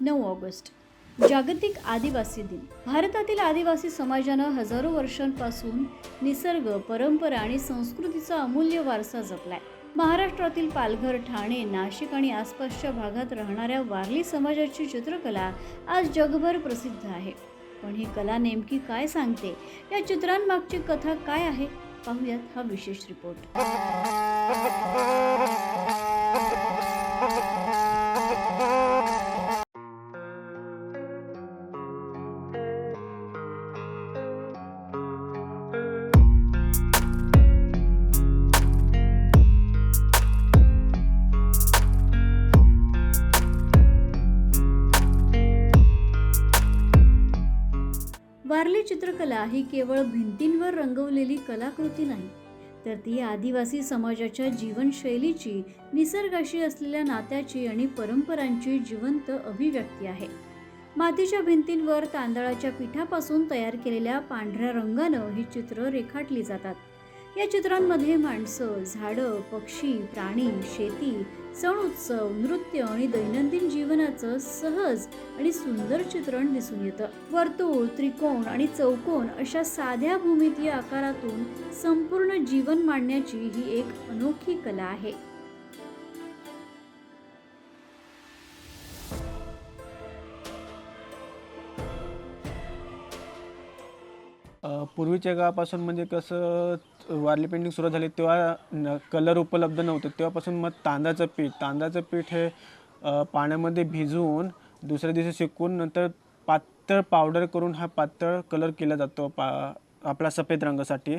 9 August जागतिक आदिवासी दिन। भारतातील आदिवासी समाजानं हजारो वर्षांपासून निसर्ग, परंपरा आणि संस्कृतीचा अमूल्य वारसा जपलाय। महाराष्ट्रातील पालघर, ठाणे, नाशिक आणि आसपासच्या भागात राहणाऱ्या वारली समाजाची चित्रकला आज जगभर प्रसिद्ध आहे। पण ही कला नेमकी काय सांगते, या चित्रांमागची कथा काय आहे, पाहूयात हा विशेष रिपोर्ट। वारली चित्रकला ही केवळ भिंतींवर रंगवलेली कलाकृती नाही, तर ती आदिवासी समाजाच्या जीवनशैलीची, निसर्गाशी असलेल्या नात्याची आणि परंपरांची जिवंत अभिव्यक्ती आहे। मातीच्या भिंतींवर तांदळाच्या पिठापासून तयार केलेल्या पांढऱ्या रंगानं ही चित्र रेखाटली जातात। या चित्रांमध्ये माणसं, झाडं, पक्षी, प्राणी, शेती, सण उत्सव, नृत्य आणि दैनंदिन जीवनाचं सहज आणि सुंदर चित्रण दिसून येतं। वर्तुळ, त्रिकोण आणि चौकोन अशा साध्या भूमितीय आकारातून संपूर्ण जीवन मांडण्याची ही एक अनोखी कला आहे। पूर्वीच्या काळापासून म्हणजे कसं वारली पेंटिंग सुरू झाली तेव्हा कलर उपलब्ध नव्हते। तेव्हापासून मग तांदळाचं पीठ हे पाण्यामध्ये भिजवून दुसऱ्या दिवशी शेकून नंतर पातळ पावडर करून हा पातळ कलर केला जातो आपला सफेद रंगासाठी।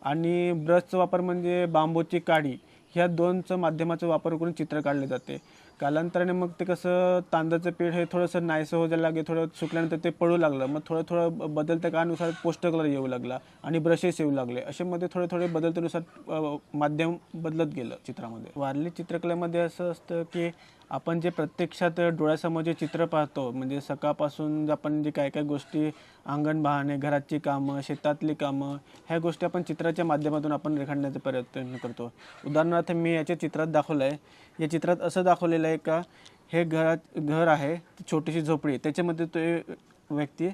आणि ब्रशचा वापर म्हणजे बांबूची काडी, ह्या दोनचं माध्यमाचा वापर करून चित्र काढले जाते। कालांतराने मग ते कसं तांदळाचं पीठ हे थोडंसं नाहीसं होऊ लागले, थोडं सुकल्यानंतर ते पडू लागलं। मग थोडं बदलत्या काळानुसार पोस्टर कलर येऊ लागला आणि ब्रशेस येऊ लागले। असे मध्ये थोडे बदलतेनुसार माध्यम बदलत गेलं चित्रामध्ये। वारली चित्रकलेमध्ये असं असतं की आपण जे प्रत्यक्षात डोळ्यासमोर जे चित्र पाहतो, म्हणजे सकाळपासून आपण जे काय गोष्टी, अंगण बहाणे, घराची कामं, शेतातली कामं, ह्या गोष्टी आपण चित्राच्या माध्यमातून आपण रेखाटण्याचा प्रयत्न करतो। उदाहरणार्थ मी याच्या चित्रात दाखवलं आहे। या चित्रात असं दाखवलेलं आहे का हे घर आहे, छोटीशी झोपडी, त्याच्यामध्ये तो व्यक्ती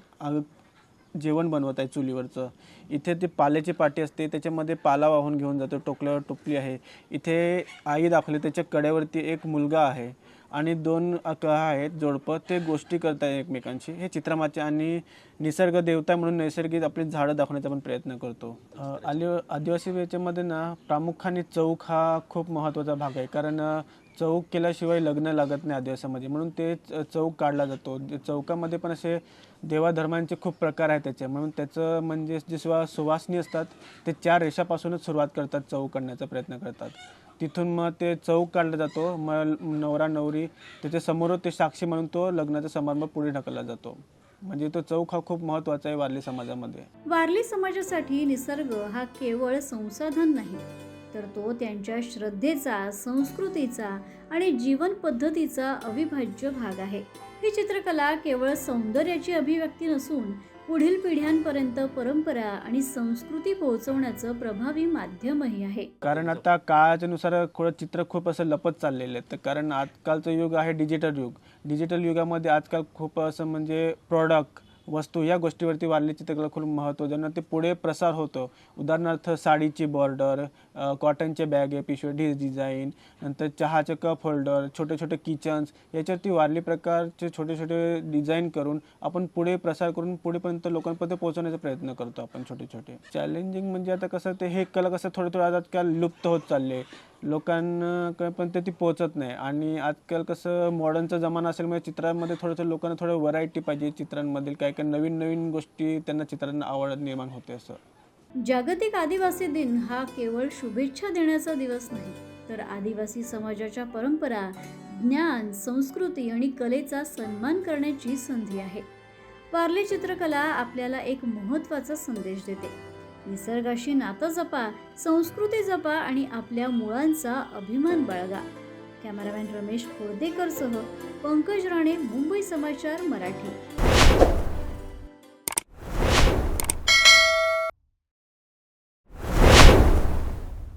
जेवण बनवत आहे चुलीवरचं। इथे ती पाल्याची पाटी असते, त्याच्यामध्ये पाला वाहून घेऊन जातो, टोपल्यावर टोपली आहे। इथे आई दाखवली, त्याच्या कड्यावरती एक मुलगा आहे आणि दोन आहेत जोडपं, ते गोष्टी करत आहे एकमेकांशी। हे चित्रामाचे आणि निसर्ग देवता म्हणून नैसर्गिक आपली झाडं दाखवण्याचा आपण प्रयत्न करतो। आदिवासी याच्यामध्ये ना प्रामुख्याने चौक हा खूप महत्त्वाचा भाग आहे, कारण चौक केल्याशिवाय लग्न लागत नाही आदिवासीमध्ये, म्हणून ते चौक काढला जातो। चौकामध्ये पण असे देवाधर्मांचे खूप प्रकार आहेत त्याचे, म्हणून त्याचं म्हणजे जे सुवासनी असतात ते 4 रेषापासूनच सुरुवात करतात, चौक काढण्याचा प्रयत्न करतात। तिथून मग ते चौक काढला जातो, मग नवरा नवरी त्याच्या समोर ते साक्षी म्हणून तो लग्नाचा समारंभ पुढे ढकलला जातो। म्हणजे तो चौक हा खूप महत्त्वाचा आहे वारली समाजामध्ये। वारली समाजासाठी निसर्ग हा केवळ संसाधन नाही, तर तो त्यांच्या श्रद्धेचा, संस्कृतीचा आणि जीवन पद्धतीचा अविभाज्य भाग आहे। ही चित्रकला केवळ सौंदर्याची अभिव्यक्ती नसून पुढील पिढ्यांपर्यंत परंपरा आणि संस्कृती पोहोचवण्याचं प्रभावी माध्यमही आहे। कारण आता काळाच्या नुसार चित्र खूप असं लपत चाललेलं आहे, कारण आजकालचं युग आहे डिजिटल युग। डिजिटल युगामध्ये आजकाल खूप असं म्हणजे प्रोडक्ट, वस्तू या गोष्टीवरती वारली चित्रकला खूप महत्त्व, ज्यांना ते पुढे प्रसार होतो। उदाहरणार्थ साडीची बॉर्डर, कॉटनचे बॅगे, पिशवी डिझाईन, नंतर चहाचे कप होल्डर, छोटे किचन्स, याच्यावरती वारली प्रकारचे छोटे डिझाईन करून आपण पुढे प्रसार करून पुढेपर्यंत लोकांपर्यंत पोहोचवण्याचा प्रयत्न करतो आपण छोटे। चॅलेंजिंग म्हणजे आता कसं ते हे कला कसं थोडं आजकाल लुप्त होत चालले, लोकांना पण ती पोहोचत नाही। आणि आजकाल कसं मॉडर्नचा जमाना असल्यामुळे चित्रांमध्ये लोकांना व्हरायटी पाहिजे, चित्रांमधील काय नवीन गोष्टी त्यांना चित्रांना आवड निर्माण होते। असं जागतिक आदिवासी दिन हा केवळ शुभेच्छा देण्याचा दिवस नाही, तर आदिवासी समाजाच्या परंपरा, ज्ञान, संस्कृती आणि कलेचा सन्मान करण्याची संधी आहे। वारली चित्रकला आपल्याला एक महत्त्वाचा संदेश देते, निसर्गाशी नातं जपा, संस्कृती जपा आणि आपल्या मुळांचा अभिमान बाळगा। कॅमेरामॅन रमेश खोर्देकरसह पंकज राणे, मुंबई समाचार, मराठी।